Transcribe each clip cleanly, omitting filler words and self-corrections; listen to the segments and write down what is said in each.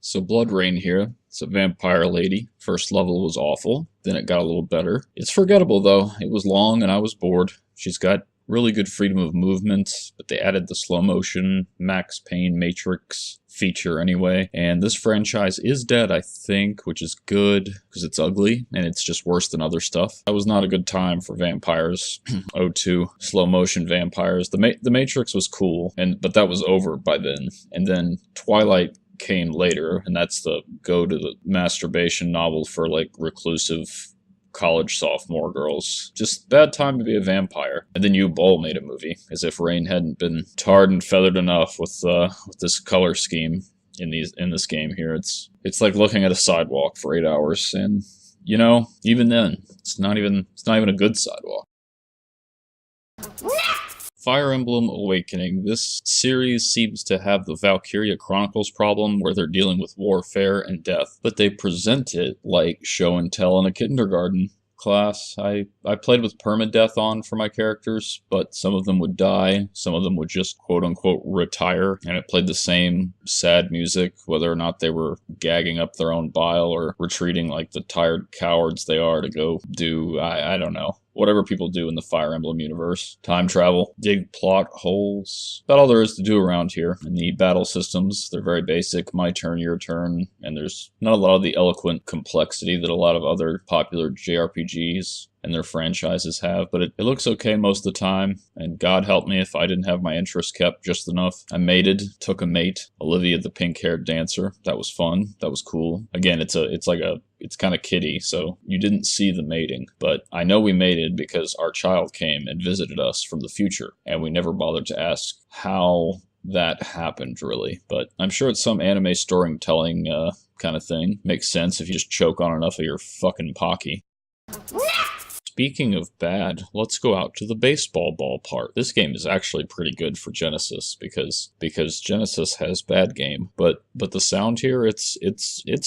So Bloodrayne here. It's a vampire lady. First level was awful, then it got a little better. It's forgettable though. It was long and I was bored. She's got really good freedom of movement, but they added the slow motion, max pain matrix feature anyway. And this franchise is dead, I think, which is good because it's ugly and it's just worse than other stuff. That was not a good time for vampires. O2 slow motion vampires. The Matrix was cool, but that was over by then. And then Twilight came later, and that's the go to the masturbation novel for like reclusive college sophomore girls. Just bad time to be a vampire. And then U-Ball made a movie, as if Rain hadn't been tarred and feathered enough with this color scheme in this game here. It's like looking at a sidewalk for 8 hours, and you know, even then, it's not even a good sidewalk. Fire Emblem Awakening. This series seems to have the Valkyria Chronicles problem where they're dealing with warfare and death, but they present it like show and tell in a kindergarten class. I played with permadeath on for my characters, but some of them would die, some of them would just quote-unquote retire, and it played the same sad music, whether or not they were gagging up their own bile or retreating like the tired cowards they are to go do, I don't know, whatever people do in the Fire Emblem universe. Time travel, dig plot holes, about all there is to do around here. And the battle systems, they're very basic, my turn, your turn, and there's not a lot of the eloquent complexity that a lot of other popular JRPGs and their franchises have, but it looks okay most of the time, and God help me if I didn't have my interest kept just enough. I mated, took a mate, Olivia the pink-haired dancer. That was fun, that was cool. Again, it's kind of kiddie, so you didn't see the mating, but I know we mated because our child came and visited us from the future, and we never bothered to ask how that happened, really. But I'm sure it's some anime storytelling kind of thing. Makes sense if you just choke on enough of your fucking Pocky. Speaking of bad, let's go out to the baseball ballpark. This game is actually pretty good for Genesis because Genesis has bad game, but the sound here, it's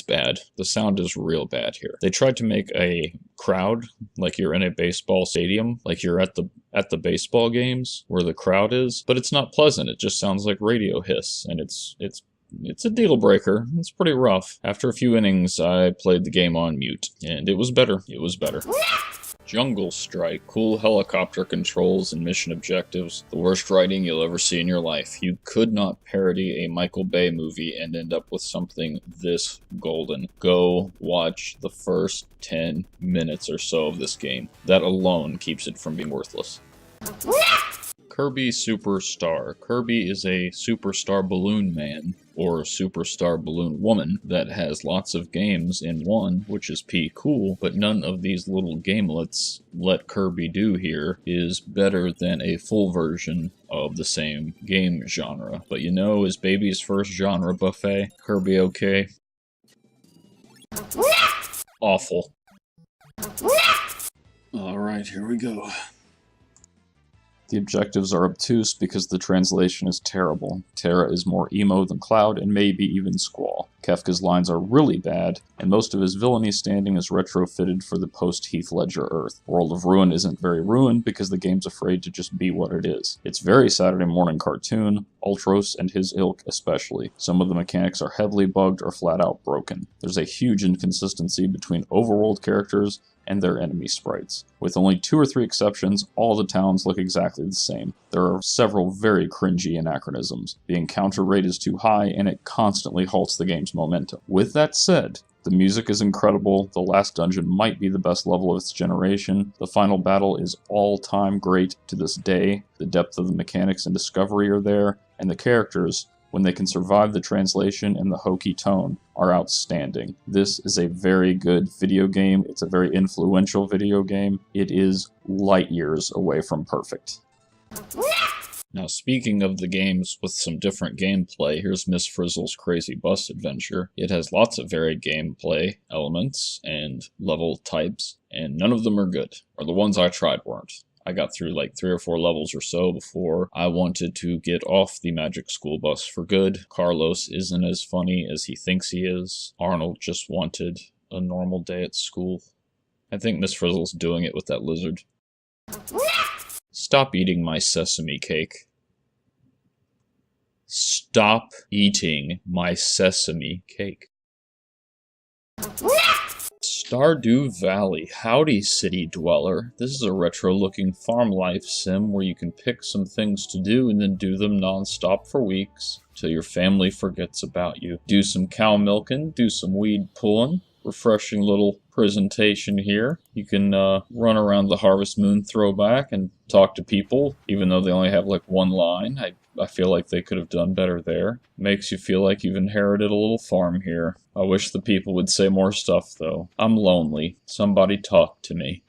bad. The sound is real bad here. They tried to make a crowd like you're in a baseball stadium, like you're at the baseball games where the crowd is, but it's not pleasant. It just sounds like radio hiss, and it's a deal breaker. It's pretty rough. After a few innings, I played the game on mute, and it was better. It was better. Jungle Strike. Cool helicopter controls and mission objectives. The worst writing you'll ever see in your life. You could not parody a Michael Bay movie and end up with something this golden. Go watch the first 10 minutes or so of this game. That alone keeps it from being worthless. Kirby Superstar. Kirby is a superstar balloon man, or superstar balloon woman, that has lots of games in one, which is cool, but none of these little gamelets let Kirby do here is better than a full version of the same game genre. But you know, is baby's first genre buffet Kirby okay? Awful. Alright, here we go. The objectives are obtuse because the translation is terrible. Terra is more emo than Cloud, and maybe even Squall. Kefka's lines are really bad, and most of his villainy standing is retrofitted for the post-Heath Ledger Earth. World of Ruin isn't very ruined because the game's afraid to just be what it is. It's very Saturday morning cartoon, Ultros and his ilk especially. Some of the mechanics are heavily bugged or flat out broken. There's a huge inconsistency between overworld characters and their enemy sprites. With only 2 or 3 exceptions, all the towns look exactly the same. There are several very cringy anachronisms. The encounter rate is too high, and it constantly halts the game's momentum. With that said, the music is incredible, the last dungeon might be the best level of its generation, the final battle is all-time great to this day, the depth of the mechanics and discovery are there, and the characters, when they can survive the translation and the hokey tone, are outstanding. This is a very good video game. It's a very influential video game. It is light years away from perfect. Now, speaking of the games with some different gameplay, here's Miss Frizzle's Crazy Bus Adventure. It has lots of varied gameplay elements and level types, and none of them are good, or the ones I tried weren't. I got through like 3 or 4 levels or so before I wanted to get off the Magic School Bus for good. Carlos isn't as funny as he thinks he is. Arnold just wanted a normal day at school. I think Miss Frizzle's doing it with that lizard. Stop eating my sesame cake. Stop. Stop eating my sesame cake. Stardew Valley. Howdy, city dweller. This is a retro-looking farm life sim where you can pick some things to do and then do them non-stop for weeks till your family forgets about you. Do some cow milking, do some weed pulling. Refreshing little presentation here. You can run around the Harvest Moon throwback and talk to people, even though they only have like one line. I feel like they could have done better there. Makes you feel like you've inherited a little farm here. I wish the people would say more stuff, though. I'm lonely. Somebody talk to me.